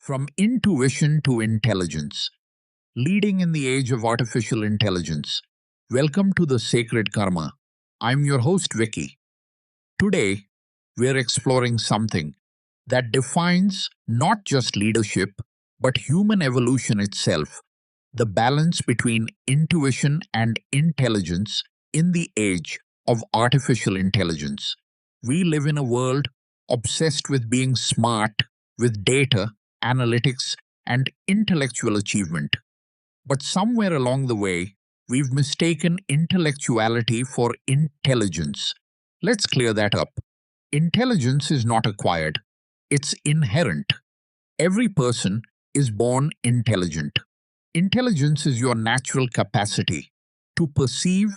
From intuition to intelligence, leading in the age of artificial intelligence. Welcome to the Sacred Karma. I'm your host, Vicky. Today, we're exploring something that defines not just leadership, but human evolution itself, the balance between intuition and intelligence in the age of artificial intelligence. We live in a world obsessed with being smart, with data, analytics, and intellectual achievement. But somewhere along the way, we've mistaken intellectuality for intelligence. Let's clear that up. Intelligence is not acquired, it's inherent. Every person is born intelligent. Intelligence is your natural capacity to perceive,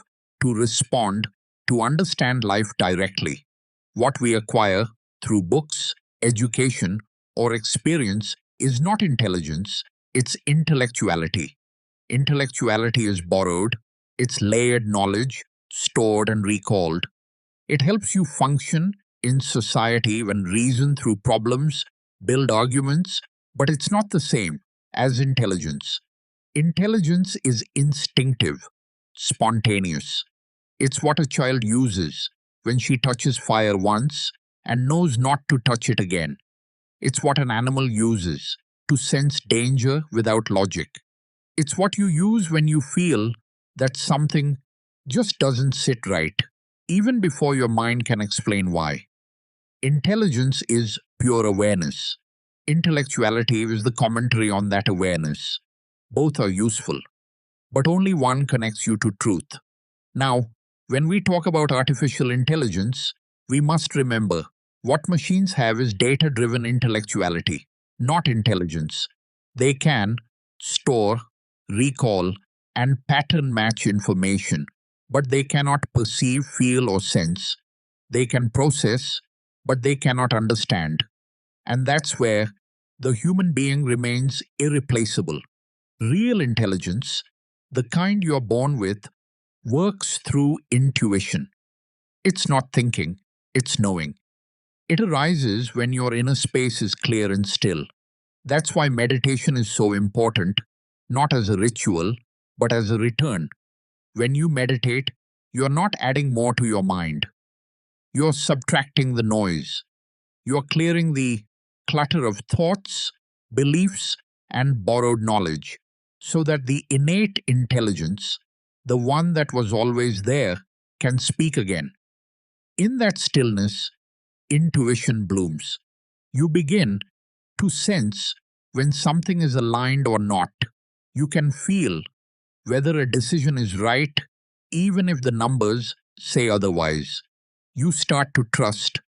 to respond, to understand life directly. What we acquire through books, education, or experience is not intelligence, it's intellectuality. Intellectuality is borrowed, it's layered knowledge, stored and recalled. It helps you function in society when reason through problems, build arguments, but it's not the same as intelligence. Intelligence is instinctive, spontaneous. It's what a child uses when she touches fire once and knows not to touch it again. It's what an animal uses to sense danger without logic. It's what you use when you feel that something just doesn't sit right, even before your mind can explain why. Intelligence is pure awareness. Intellectuality is the commentary on that awareness. Both are useful, but only one connects you to truth. Now, when we talk about artificial intelligence, we must remember what machines have is data-driven intellectuality, not intelligence. They can store, recall, and pattern match information, but they cannot perceive, feel, or sense. They can process, but they cannot understand. And that's where the human being remains irreplaceable. Real intelligence, the kind you're born with, works through intuition. It's not thinking, it's knowing. It arises when your inner space is clear and still. That's why meditation is so important, not as a ritual, but as a return. When you meditate, you're not adding more to your mind. You're subtracting the noise. You're clearing the clutter of thoughts, beliefs, and borrowed knowledge, so that the innate intelligence, the one that was always there, can speak again. In that stillness, intuition blooms. You begin to sense when something is aligned or not. You can feel whether a decision is right, even if the numbers say otherwise. You start to trust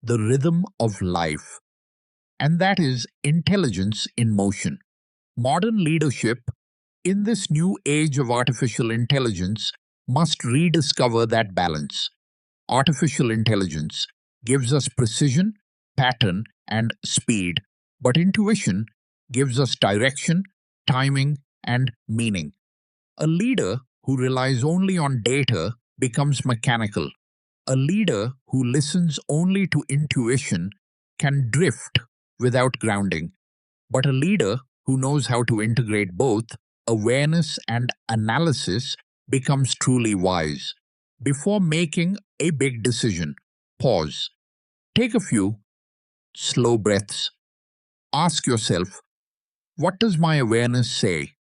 the rhythm of life. And that is intelligence in motion. Modern leadership, in this new age of artificial intelligence, must rediscover that balance. Artificial intelligence gives us precision, pattern, and speed, but intuition gives us direction, timing, and meaning. A leader who relies only on data becomes mechanical. A leader who listens only to intuition can drift without grounding. But a leader who knows how to integrate both awareness and analysis becomes truly wise. Before making a big decision, pause. Take a few slow breaths. Ask yourself, what does my awareness say?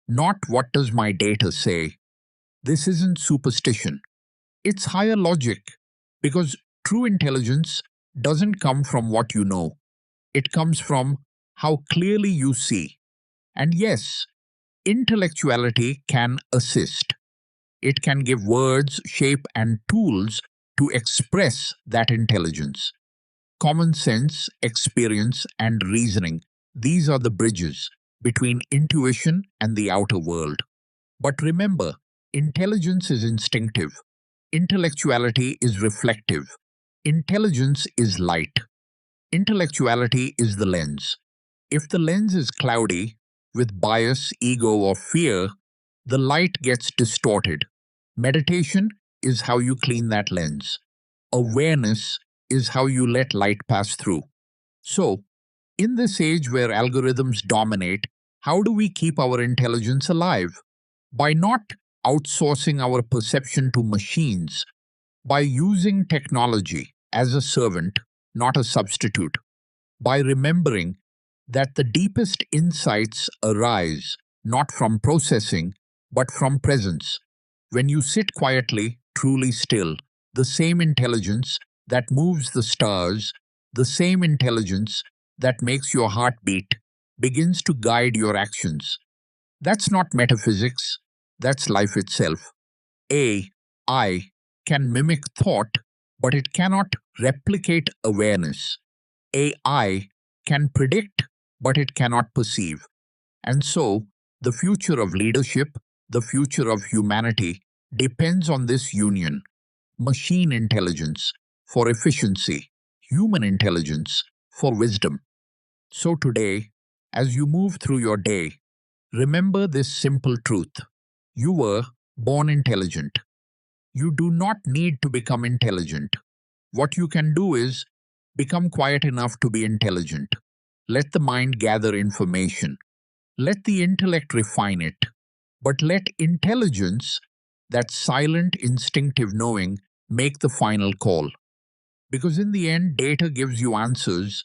Not what does my data say. This isn't superstition. It's higher logic, because true intelligence doesn't come from what you know. It comes from how clearly you see. And yes, intellectuality can assist. It can give words, shape, and tools to express that intelligence. Common sense, experience, and reasoning, these are the bridges between intuition and the outer world. But remember, intelligence is instinctive. Intellectuality is reflective. Intelligence is light. Intellectuality is the lens. If the lens is cloudy, with bias, ego, or fear, the light gets distorted. Meditation is how you clean that lens. Awareness is how you let light pass through. So, In this age where algorithms dominate, how do we keep our intelligence alive? By not outsourcing our perception to machines, by using technology as a servant, not a substitute, by remembering that the deepest insights arise not from processing, but from presence. When you sit quietly, truly still, the same intelligence that moves the stars, the same intelligence that makes your heart beat, begins to guide your actions. That's not metaphysics, that's life itself. AI can mimic thought, but it cannot replicate awareness. AI can predict, but it cannot perceive. And so, the future of leadership, the future of humanity, depends on this union: machine intelligence for efficiency, human intelligence for wisdom. So, today, as you move through your day, remember this simple truth: you were born intelligent. You do not need to become intelligent. What you can do is become quiet enough to be intelligent. Let the mind gather information. Let the intellect refine it. But let intelligence, that silent, instinctive knowing, make the final call. Because in the end, data gives you answers,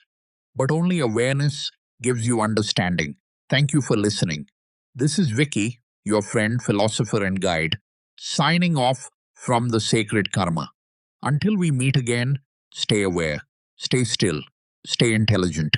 but only awareness gives you understanding. Thank you for listening. This is Vicky, your friend, philosopher, and guide, signing off from the sacred karma. Until we meet again, stay aware, stay still, stay intelligent.